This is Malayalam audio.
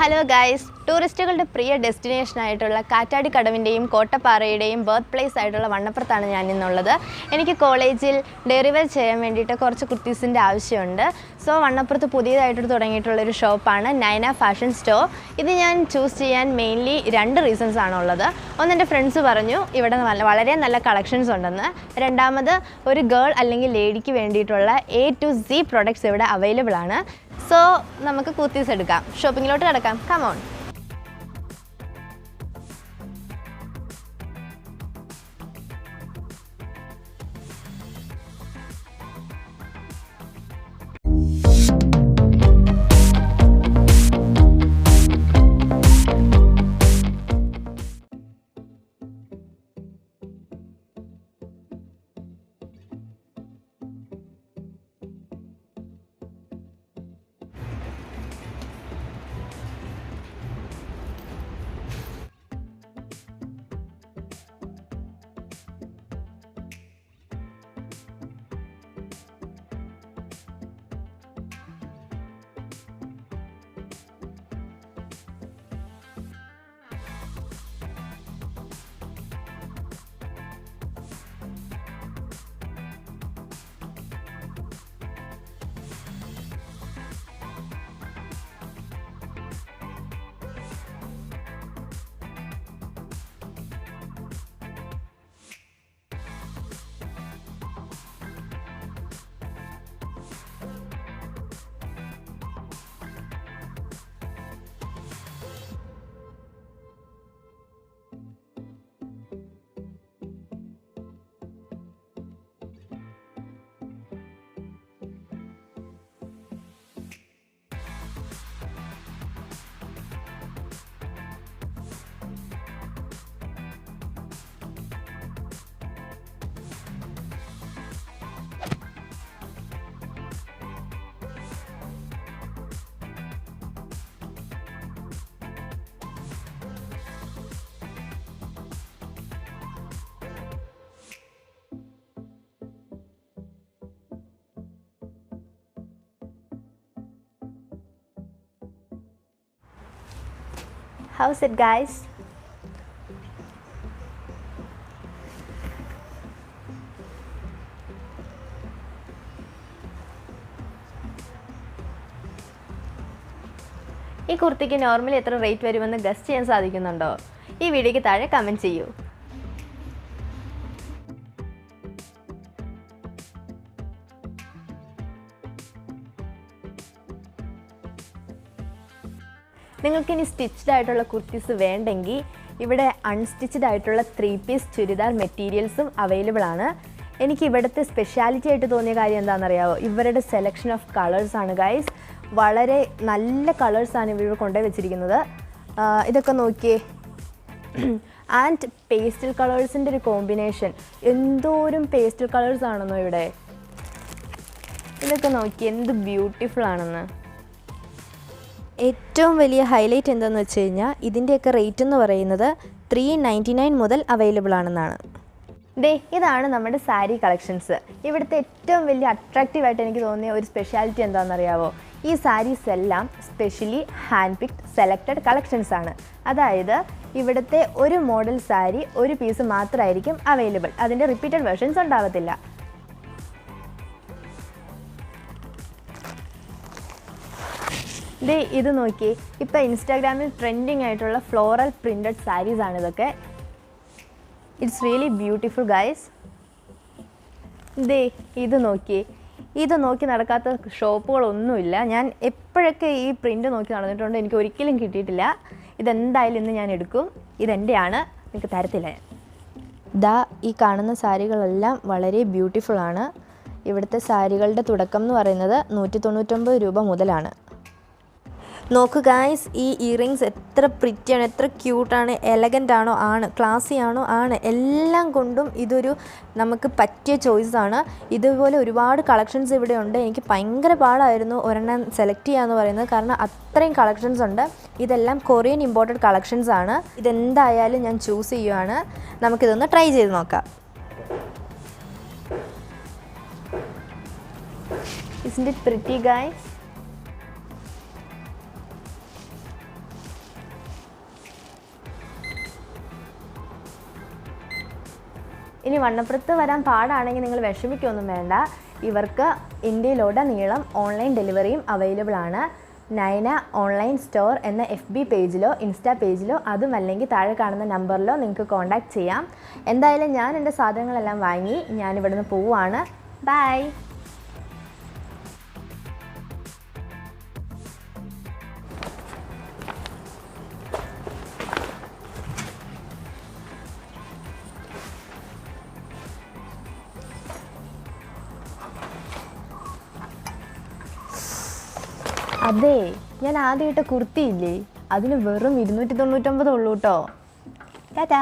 ഹലോ ഗൈസ്, ടൂറിസ്റ്റുകളുടെ പ്രിയ ഡെസ്റ്റിനേഷനായിട്ടുള്ള കാറ്റാടിക്കടവിൻ്റെയും കോട്ടപ്പാറയുടെയും ബർത്ത് പ്ലേസ് ആയിട്ടുള്ള വണ്ണപ്പുറത്താണ് ഞാൻ ഇന്നുള്ളത്. എനിക്ക് കോളേജിൽ ഡെലിവർ ചെയ്യാൻ വേണ്ടിയിട്ട് കുറച്ച് കുർത്തീസിൻ്റെ ആവശ്യമുണ്ട്. സോ വണ്ണപ്പുറത്ത് പുതിയതായിട്ട് തുടങ്ങിയിട്ടുള്ളൊരു ഷോപ്പാണ് നൈന ഫാഷൻ സ്റ്റോർ. ഇത് ഞാൻ ചൂസ് ചെയ്യാൻ മെയിൻലി 2 റീസൺസ് ആണുള്ളത്. ഒന്ന്, എൻ്റെ ഫ്രണ്ട്സ് പറഞ്ഞു ഇവിടെ വളരെ നല്ല കളക്ഷൻസ് ഉണ്ടെന്ന്. രണ്ടാമത്, ഒരു ഗേൾ അല്ലെങ്കിൽ ലേഡിക്ക് വേണ്ടിയിട്ടുള്ള A to Z പ്രൊഡക്ട്സ് ഇവിടെ അവൈലബിൾ ആണ്. സോ നമുക്ക് കുർത്തീസ് എടുക്കാം, ഷോപ്പിങ്ങിലോട്ട് കിടക്കാം. Come on. How's it, guys? ഈ കുർത്തിക്ക് നോർമലി എത്ര റേറ്റ് വരുമെന്ന് ഗസ്റ്റ് ചെയ്യാൻ സാധിക്കുന്നുണ്ടോ? ഈ വീഡിയോയ്ക്ക് താഴെ കമൻറ്റ് ചെയ്യൂ. നിങ്ങൾക്കിനി സ്റ്റിച്ച്ഡ് ആയിട്ടുള്ള കുർത്തീസ് വേണ്ടെങ്കിൽ ഇവിടെ അൺസ്റ്റിച്ച്ഡ് ആയിട്ടുള്ള 3 പീസ് ചുരിദാർ മെറ്റീരിയൽസും അവൈലബിൾ ആണ്. എനിക്ക് ഇവിടുത്തെ സ്പെഷ്യാലിറ്റി ആയിട്ട് തോന്നിയ കാര്യം എന്താണെന്നറിയാമോ? ഇവരുടെ സെലക്ഷൻ ഓഫ് കളേഴ്സാണ് ഗൈസ്. വളരെ നല്ല കളേഴ്സാണ് ഇവർ കൊണ്ടുപോയി വെച്ചിരിക്കുന്നത്. ഇതൊക്കെ നോക്കിയേ, ആൻഡ് പേസ്റ്റൽ കളേഴ്സിൻ്റെ ഒരു കോമ്പിനേഷൻ. എന്തോരം പേസ്റ്റൽ കളേഴ്സ് ആണെന്നോ ഇവിടെ. ഇതൊക്കെ നോക്കി എന്ത് ബ്യൂട്ടിഫുൾ ആണെന്ന്. ഏറ്റവും വലിയ ഹൈലൈറ്റ് എന്താണെന്ന് വെച്ച് കഴിഞ്ഞാൽ ഇതിൻ്റെയൊക്കെ റേറ്റ് എന്ന് പറയുന്നത് 399 മുതൽ അവൈലബിൾ ആണെന്നാണ്. ഇതാണ് നമ്മുടെ സാരി കളക്ഷൻസ്. ഇവിടുത്തെ ഏറ്റവും വലിയ അട്രാക്റ്റീവായിട്ട് എനിക്ക് തോന്നിയ ഒരു സ്പെഷ്യാലിറ്റി എന്താണെന്നറിയാമോ? ഈ സാരീസ് എല്ലാം specially hand picked selected collections ആണ്. അതായത് ഇവിടുത്തെ ഒരു മോഡൽ സാരി ഒരു പീസ് മാത്രമായിരിക്കും അവൈലബിൾ. അതിൻ്റെ റിപ്പീറ്റഡ് വേർഷൻസ് ഉണ്ടാവത്തില്ല. ഇത് നോക്കി, ഇപ്പോൾ ഇൻസ്റ്റാഗ്രാമിൽ ട്രെൻഡിങ് ആയിട്ടുള്ള ഫ്ലോറൽ പ്രിൻറ്റഡ് സാരീസ് ആണ് ഇതൊക്കെ. It's really beautiful guys. ഇത് നോക്കി നടക്കാത്ത ഷോപ്പുകളൊന്നുമില്ല. ഞാൻ എപ്പോഴൊക്കെ ഈ പ്രിൻ്റ് നോക്കി നടന്നിട്ടുണ്ട്, എനിക്ക് ഒരിക്കലും കിട്ടിയിട്ടില്ല. ഇതെന്തായാലും ഇന്ന് ഞാൻ എടുക്കും. ഇതെൻ്റെയാണ്, എനിക്ക് തരത്തില്ല ഞാൻ. ഈ കാണുന്ന സാരികളെല്ലാം വളരെ ബ്യൂട്ടിഫുൾ ആണ്. ഇവിടുത്തെ സാരികളുടെ തുടക്കം എന്ന് പറയുന്നത് 199 രൂപ മുതലാണ്. നോക്കൂ ഗായ്സ്, ഈ ഇയറിങ്സ് എത്ര പ്രിറ്റിയാണ്, എത്ര ക്യൂട്ടാണ്, എലഗൻ്റ് ആണോ ആണ്, ക്ലാസി ആണോ ആണ്, എല്ലാം കൊണ്ടും ഇതൊരു നമുക്ക് പറ്റിയ ചോയ്സാണ്. ഇതുപോലെ ഒരുപാട് കളക്ഷൻസ് ഇവിടെ ഉണ്ട്. എനിക്ക് ഭയങ്കര പാടായിരുന്നു ഒരെണ്ണം സെലക്ട് ചെയ്യാന്ന് പറയുന്നത്, കാരണം അത്രയും കളക്ഷൻസ് ഉണ്ട്. ഇതെല്ലാം കൊറിയൻ ഇമ്പോർട്ടഡ് കളക്ഷൻസ് ആണ്. ഇതെന്തായാലും ഞാൻ ചൂസ് ചെയ്യുവാണ്. നമുക്കിതൊന്ന് ട്രൈ ചെയ്ത് നോക്കാം. Isn't it pretty, guys? ഇനി വണ്ണപ്പുറത്ത് വരാൻ പാടാണെങ്കിൽ നിങ്ങൾ വിഷമിക്കൊന്നും വേണ്ട. ഇവർക്ക് ഇന്ത്യയിലുടനീളം ഓൺലൈൻ ഡെലിവറിയും അവൈലബിൾ ആണ്. നയന ഓൺലൈൻ സ്റ്റോർ എന്ന FB പേജിലോ ഇൻസ്റ്റാ പേജിലോ അതുമല്ലെങ്കിൽ താഴെ കാണുന്ന നമ്പറിലോ നിങ്ങൾക്ക് കോൺടാക്റ്റ് ചെയ്യാം. എന്തായാലും ഞാൻ എൻ്റെ സാധനങ്ങളെല്ലാം വാങ്ങി ഞാൻ ഇവിടുന്ന് പോവുകയാണ്. ബൈ. അതെ, ഞാൻ ആദ്യമായിട്ട് കുർത്തിയില്ലേ, അതിന് വെറും 299 ഉള്ളൂ കേട്ടോ. ടാറ്റാ.